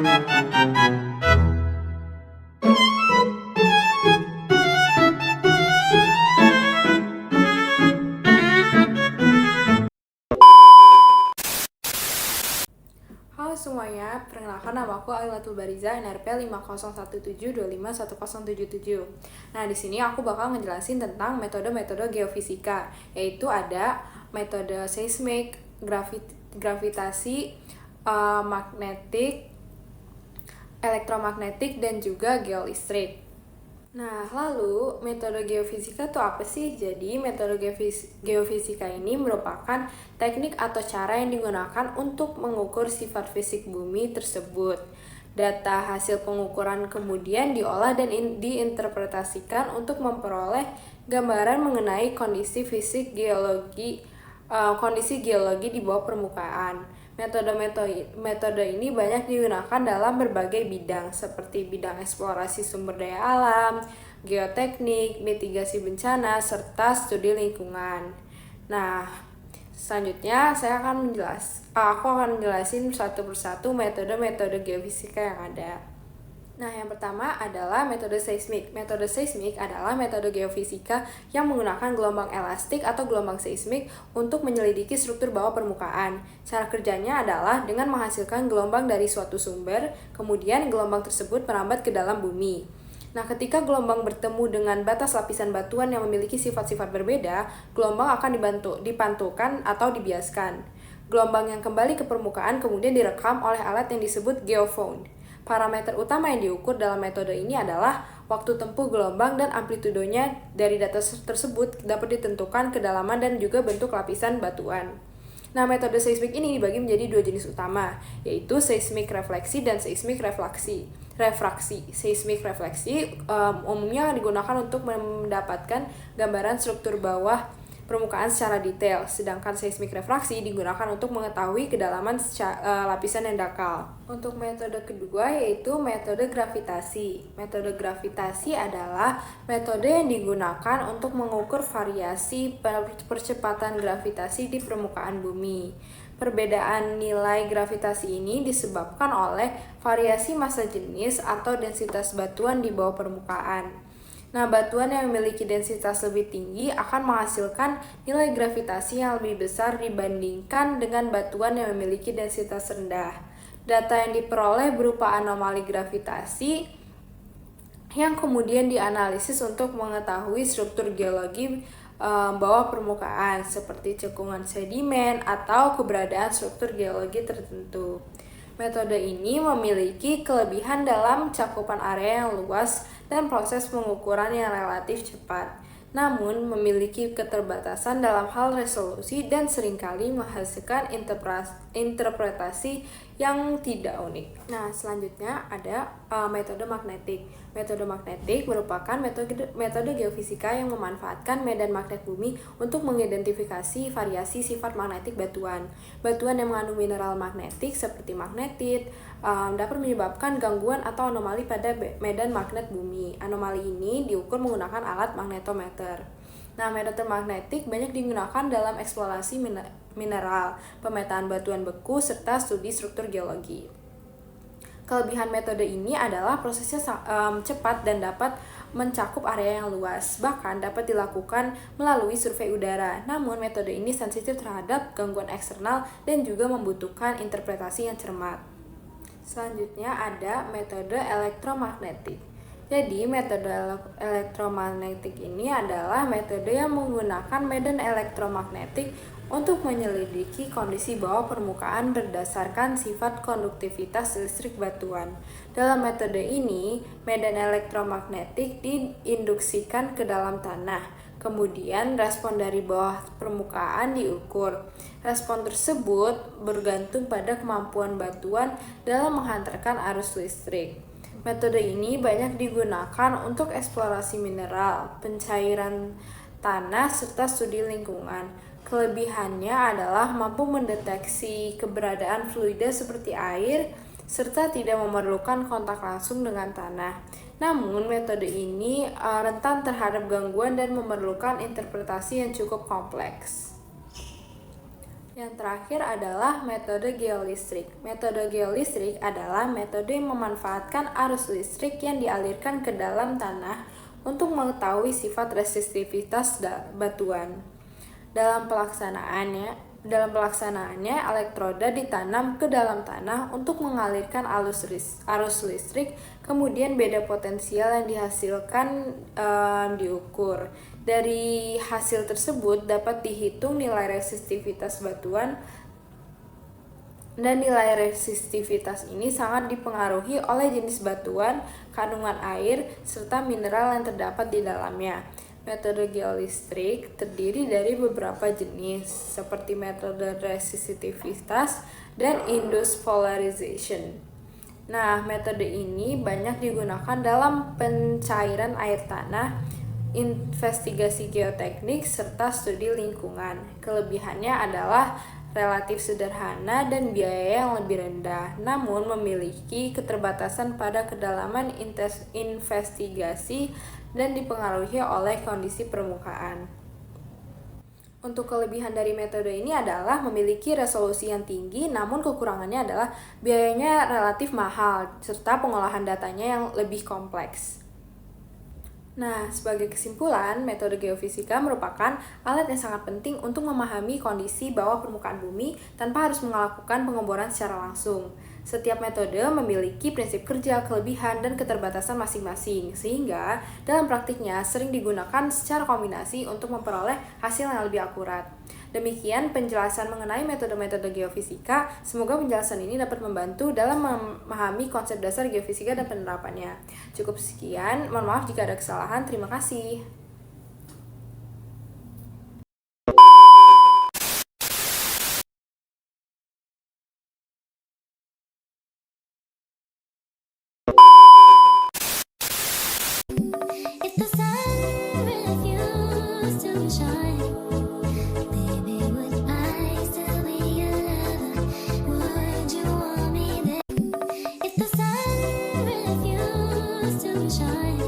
Halo semuanya, perkenalkan nama aku Ailatul Bariza, NRP 5017251077. Nah, di sini aku bakal ngejelasin tentang metode-metode geofisika, yaitu ada metode seismik, gravitasi, magnetik, elektromagnetik, dan juga geolistrik. Nah, lalu metode geofisika itu apa sih? Jadi, metode geofisika ini merupakan teknik atau cara yang digunakan untuk mengukur sifat fisik bumi tersebut. Data hasil pengukuran kemudian diolah dan diinterpretasikan untuk memperoleh gambaran mengenai kondisi fisik kondisi geologi di bawah permukaan. Metode ini banyak digunakan dalam berbagai bidang seperti bidang eksplorasi sumber daya alam, geoteknik, mitigasi bencana, serta studi lingkungan. Nah, selanjutnya aku akan menjelasin satu persatu metode-metode geofisika yang ada. Nah, yang pertama adalah metode seismik. Metode seismik adalah metode geofisika yang menggunakan gelombang elastik atau gelombang seismik untuk menyelidiki struktur bawah permukaan. Cara kerjanya adalah dengan menghasilkan gelombang dari suatu sumber, kemudian gelombang tersebut merambat ke dalam bumi. Nah, ketika gelombang bertemu dengan batas lapisan batuan yang memiliki sifat-sifat berbeda, gelombang akan dipantulkan atau dibiaskan. Gelombang yang kembali ke permukaan kemudian direkam oleh alat yang disebut geophone. Parameter utama yang diukur dalam metode ini adalah waktu tempuh gelombang dan amplitudonya. Dari data tersebut dapat ditentukan kedalaman dan juga bentuk lapisan batuan. Nah, metode seismik ini dibagi menjadi dua jenis utama, yaitu seismik refleksi dan seismik refraksi. Seismik refleksi umumnya digunakan untuk mendapatkan gambaran struktur bawah permukaan secara detail, sedangkan seismik refraksi digunakan untuk mengetahui kedalaman lapisan yang dangkal. Untuk metode kedua yaitu metode gravitasi. Metode gravitasi adalah metode yang digunakan untuk mengukur variasi percepatan gravitasi di permukaan bumi. Perbedaan nilai gravitasi ini disebabkan oleh variasi massa jenis atau densitas batuan di bawah permukaan. Nah, batuan yang memiliki densitas lebih tinggi akan menghasilkan nilai gravitasi yang lebih besar dibandingkan dengan batuan yang memiliki densitas rendah. Data yang diperoleh berupa anomali gravitasi yang kemudian dianalisis untuk mengetahui struktur geologi bawah permukaan seperti cekungan sedimen atau keberadaan struktur geologi tertentu. Metode ini memiliki kelebihan dalam cakupan area yang luas dan proses pengukuran yang relatif cepat, namun memiliki keterbatasan dalam hal resolusi dan seringkali menghasilkan interpretasi yang tidak unik. Nah, selanjutnya ada metode magnetik. Metode magnetik merupakan metode geofisika yang memanfaatkan medan magnet bumi untuk mengidentifikasi variasi sifat magnetik batuan. Batuan yang mengandung mineral magnetik seperti magnetit dapat menyebabkan gangguan atau anomali pada medan magnet bumi. Anomali ini diukur menggunakan alat magnetometer. Nah, metode magnetik banyak digunakan dalam eksplorasi mineral, pemetaan batuan beku, serta studi struktur geologi. Kelebihan metode ini adalah prosesnya cepat dan dapat mencakup area yang luas, bahkan dapat dilakukan melalui survei udara. Namun, metode ini sensitif terhadap gangguan eksternal dan juga membutuhkan interpretasi yang cermat. Selanjutnya ada metode elektromagnetik. Jadi, metode elektromagnetik ini adalah metode yang menggunakan medan elektromagnetik untuk menyelidiki kondisi bawah permukaan berdasarkan sifat konduktivitas listrik batuan. Dalam metode ini, medan elektromagnetik diinduksikan ke dalam tanah. Kemudian, respon dari bawah permukaan diukur. Respon tersebut bergantung pada kemampuan batuan dalam menghantarkan arus listrik. Metode ini banyak digunakan untuk eksplorasi mineral, pencairan tanah, serta studi lingkungan. Kelebihannya adalah mampu mendeteksi keberadaan fluida seperti air, serta tidak memerlukan kontak langsung dengan tanah. Namun, metode ini rentan terhadap gangguan dan memerlukan interpretasi yang cukup kompleks. Yang terakhir adalah metode geolistrik. Metode geolistrik adalah metode yang memanfaatkan arus listrik yang dialirkan ke dalam tanah untuk mengetahui sifat resistivitas batuan. Dalam pelaksanaannya, elektroda ditanam ke dalam tanah untuk mengalirkan arus listrik, kemudian beda potensial yang dihasilkan diukur. Dari hasil tersebut dapat dihitung nilai resistivitas batuan, dan nilai resistivitas ini sangat dipengaruhi oleh jenis batuan, kandungan air, serta mineral yang terdapat di dalamnya. Metode geolistrik terdiri dari beberapa jenis, seperti metode resistivitas dan induced polarization. Nah, metode ini banyak digunakan dalam pencairan air tanah, investigasi geoteknik, serta studi lingkungan. Kelebihannya adalah relatif sederhana dan biaya yang lebih rendah, namun memiliki keterbatasan pada kedalaman investigasi dan dipengaruhi oleh kondisi permukaan. Untuk kelebihan dari metode ini adalah memiliki resolusi yang tinggi, namun kekurangannya adalah biayanya relatif mahal, serta pengolahan datanya yang lebih kompleks. Nah, sebagai kesimpulan, metode geofisika merupakan alat yang sangat penting untuk memahami kondisi bawah permukaan bumi tanpa harus melakukan pengeboran secara langsung. Setiap metode memiliki prinsip kerja, kelebihan, dan keterbatasan masing-masing, sehingga dalam praktiknya sering digunakan secara kombinasi untuk memperoleh hasil yang lebih akurat. Demikian penjelasan mengenai metode-metode geofisika. Semoga penjelasan ini dapat membantu dalam memahami konsep dasar geofisika dan penerapannya. Cukup sekian, mohon maaf jika ada kesalahan. Terima kasih. If the sun refused to shine, baby, would I still be your lover? Would you want me there? If the sun refused to shine,